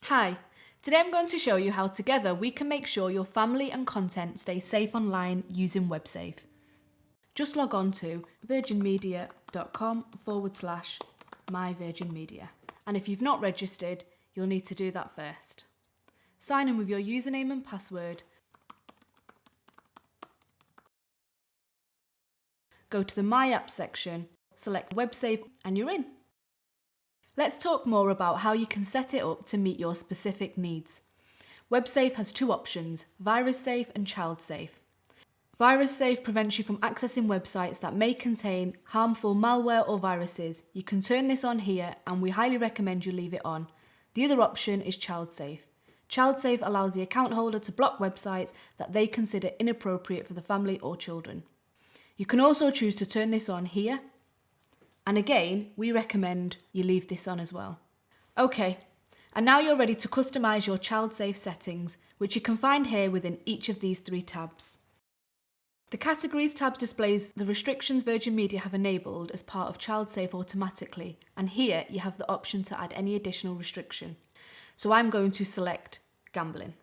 Hi, today I'm going to show you how together we can make sure your family and content stay safe online using WebSafe. Just log on to virginmedia.com/myvirginmedia. And if you've not registered, you'll need to do that first. Sign in with your username and password. Go to the My App section, select WebSafe and you're in. Let's talk more about how you can set it up to meet your specific needs. WebSafe has two options, Virus Safe and Child Safe. Virus Safe prevents you from accessing websites that may contain harmful malware or viruses. You can turn this on here and we highly recommend you leave it on. The other option is Child Safe. Child Safe allows the account holder to block websites that they consider inappropriate for the family or children. You can also choose to turn this on here. And again, we recommend you leave this on as well. Okay, and now you're ready to customize your child safe settings, which you can find here within each of these three tabs. The Categories tab displays the restrictions Virgin Media have enabled as part of Child Safe automatically, and here you have the option to add any additional restriction. So I'm going to select Gambling.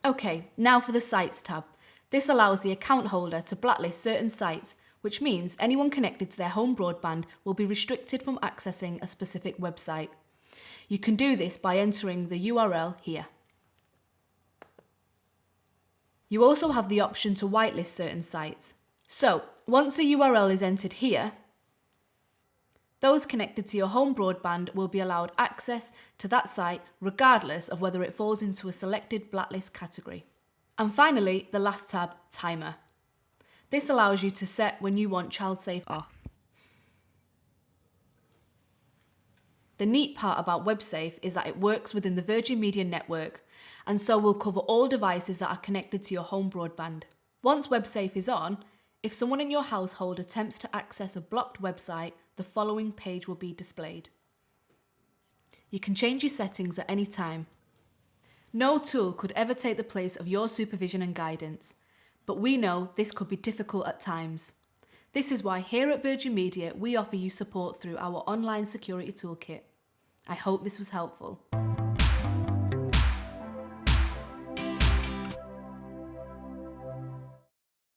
Okay, now for the Sites tab. This allows the account holder to blacklist certain sites, which means anyone connected to their home broadband will be restricted from accessing a specific website. You can do this by entering the URL here. You also have the option to whitelist certain sites. So, once a URL is entered here, those connected to your home broadband will be allowed access to that site regardless of whether it falls into a selected blacklist category. And finally, the last tab, Timer. This allows you to set when you want Child Safe off. The neat part about WebSafe is that it works within the Virgin Media network, and so will cover all devices that are connected to your home broadband. Once WebSafe is on, if someone in your household attempts to access a blocked website, the following page will be displayed. You can change your settings at any time. No tool could ever take the place of your supervision and guidance. But we know this could be difficult at times. This is why here at Virgin Media we offer you support through our online security toolkit. I hope this was helpful.